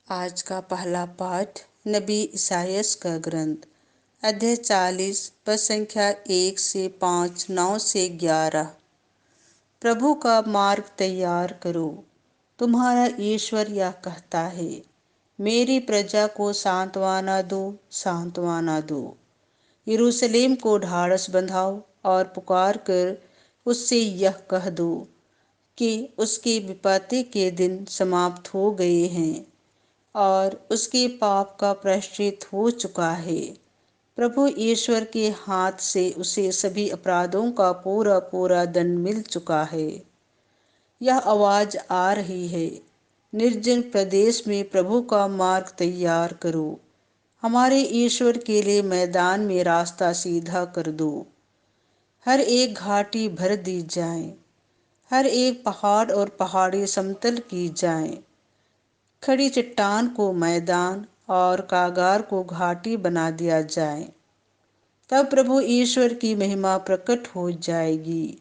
आज का पहला पाठ नबी इसायास का ग्रंथ अध्याय 40 पद संख्या 1 से 5, 9 से 11। प्रभु का मार्ग तैयार करो। तुम्हारा ईश्वर यह कहता है, मेरी प्रजा को सांत्वना दो, सांत्वना दो। यरूशलेम को ढाढ़स बंधाओ और पुकार कर उससे यह कह दो कि उसकी विपत्ति के दिन समाप्त हो गए हैं और उसके पाप का प्रायश्चित हो चुका है। प्रभु ईश्वर के हाथ से उसे सभी अपराधों का पूरा पूरा दंड मिल चुका है। यह आवाज आ रही है, निर्जन प्रदेश में प्रभु का मार्ग तैयार करो। हमारे ईश्वर के लिए मैदान में रास्ता सीधा कर दो। हर एक घाटी भर दी जाए, हर एक पहाड़ और पहाड़ी समतल की जाए। खड़ी चट्टान को मैदान और कागार को घाटी बना दिया जाए। तब प्रभु ईश्वर की महिमा प्रकट हो जाएगी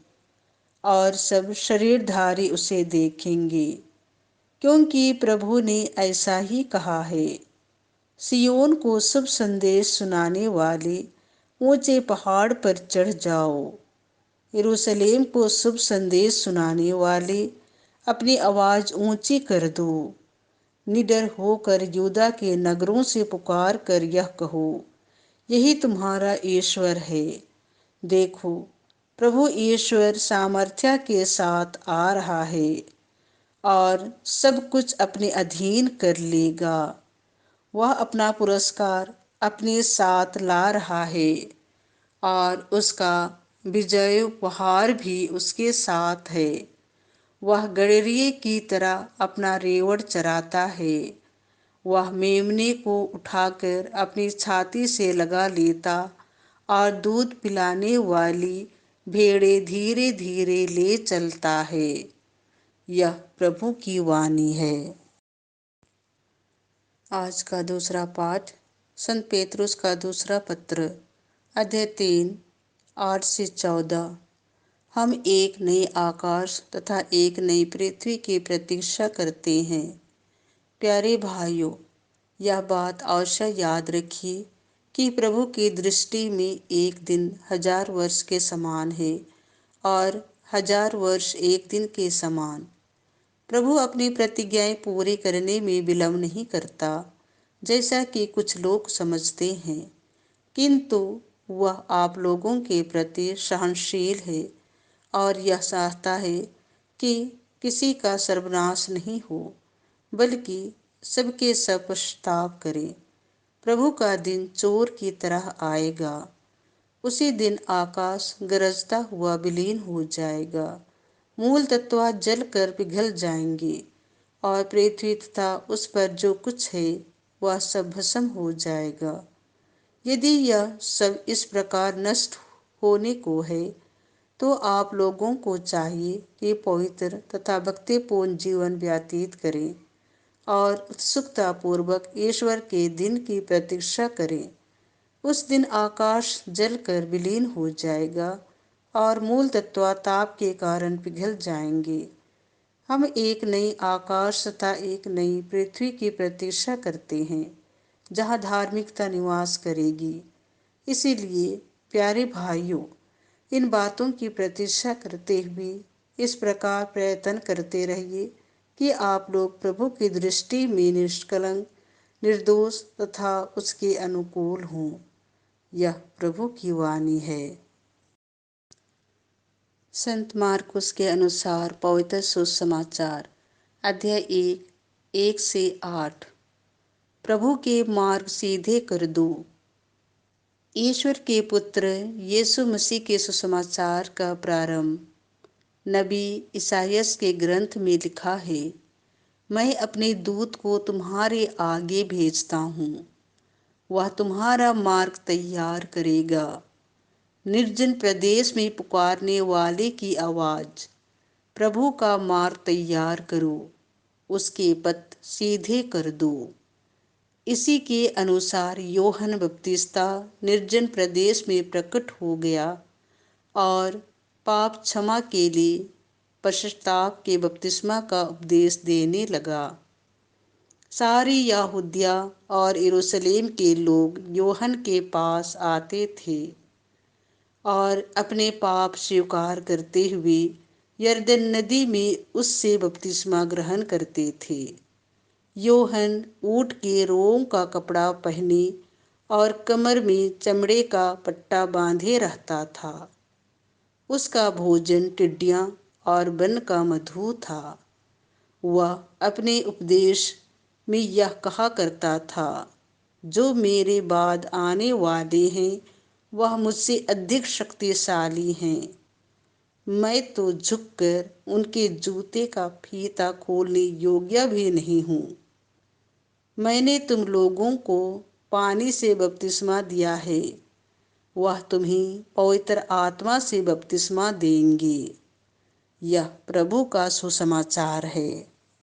और सब शरीरधारी उसे देखेंगे, क्योंकि प्रभु ने ऐसा ही कहा है। सियोन को शुभ संदेश सुनाने वाले ऊंचे पहाड़ पर चढ़ जाओ। यरूशलेम को शुभ संदेश सुनाने वाले अपनी आवाज ऊंची कर दो। निडर होकर यूदा के नगरों से पुकार कर यह कहो, यही तुम्हारा ईश्वर है। देखो, प्रभु ईश्वर सामर्थ्य के साथ आ रहा है और सब कुछ अपने अधीन कर लेगा। वह अपना पुरस्कार अपने साथ ला रहा है और उसका विजय उपहार भी उसके साथ है। वह गडरिये की तरह अपना रेवड़ चराता है। वह मेमने को उठाकर अपनी छाती से लगा लेता और दूध पिलाने वाली भेड़ें धीरे धीरे ले चलता है। यह प्रभु की वाणी है। आज का दूसरा पाठ संत पेतरुस का दूसरा पत्र अध्याय 3, 8 से 14। हम एक नए आकाश तथा एक नई पृथ्वी की प्रतीक्षा करते हैं। प्यारे भाइयों, यह बात अवश्य याद रखिए कि प्रभु की दृष्टि में एक दिन 1000 वर्ष के समान है और 1000 वर्ष एक दिन के समान। प्रभु अपनी प्रतिज्ञाएं पूरी करने में विलंब नहीं करता, जैसा कि कुछ लोग समझते हैं, किंतु वह आप लोगों के प्रति सहनशील है और यह चाहता है कि किसी का सर्वनाश नहीं हो, बल्कि सबके सब पश्चाताप करें। प्रभु का दिन चोर की तरह आएगा। उसी दिन आकाश गरजता हुआ विलीन हो जाएगा, मूल तत्व जल कर पिघल जाएंगे और पृथ्वी तथा उस पर जो कुछ है वह सब भस्म हो जाएगा। यदि यह सब इस प्रकार नष्ट होने को है, तो आप लोगों को चाहिए कि पवित्र तथा भक्तिपूर्ण जीवन व्यतीत करें और उत्सुकता पूर्वक ईश्वर के दिन की प्रतीक्षा करें। उस दिन आकाश जलकर विलीन हो जाएगा और मूल तत्व ताप के कारण पिघल जाएंगे। हम एक नई आकाश तथा एक नई पृथ्वी की प्रतीक्षा करते हैं, जहाँ धार्मिकता निवास करेगी। इसीलिए प्यारे भाइयों, इन बातों की प्रतीक्षा करते हुए इस प्रकार प्रयत्न करते रहिए कि आप लोग प्रभु की दृष्टि में निष्कलंक, निर्दोष तथा उसके अनुकूल हों। यह प्रभु की वाणी है। संत मार्कुस के अनुसार पवित्र सुसमाचार अध्याय 1, 1 से 8। प्रभु के मार्ग सीधे कर दो। ईश्वर के पुत्र यीशु मसीह के सुसमाचार का प्रारंभ। नबी इसायास के ग्रंथ में लिखा है, मैं अपने दूत को तुम्हारे आगे भेजता हूँ, वह तुम्हारा मार्ग तैयार करेगा। निर्जन प्रदेश में पुकारने वाले की आवाज, प्रभु का मार्ग तैयार करो, उसके पथ सीधे कर दो। इसी के अनुसार यूहन्ना बपतिस्ता निर्जन प्रदेश में प्रकट हो गया और पाप क्षमा के लिए पश्चाताप के बपतिस्मा का उपदेश देने लगा। सारी यहूदिया और यरूशलेम के लोग यूहन्ना के पास आते थे और अपने पाप स्वीकार करते हुए यरदन नदी में उससे बपतिस्मा ग्रहण करते थे। यूहन्ना ऊँट के रोम का कपड़ा पहने और कमर में चमड़े का पट्टा बांधे रहता था। उसका भोजन टिड्डियाँ और वन का मधु था। वह अपने उपदेश में यह कहा करता था, जो मेरे बाद आने वाले हैं वह मुझसे अधिक शक्तिशाली हैं। मैं तो झुककर उनके जूते का फीता खोलने योग्य भी नहीं हूँ। मैंने तुम लोगों को पानी से बपतिस्मा दिया है, वह तुम्हें पवित्र आत्मा से बपतिस्मा देंगे। यह प्रभु का सुसमाचार है।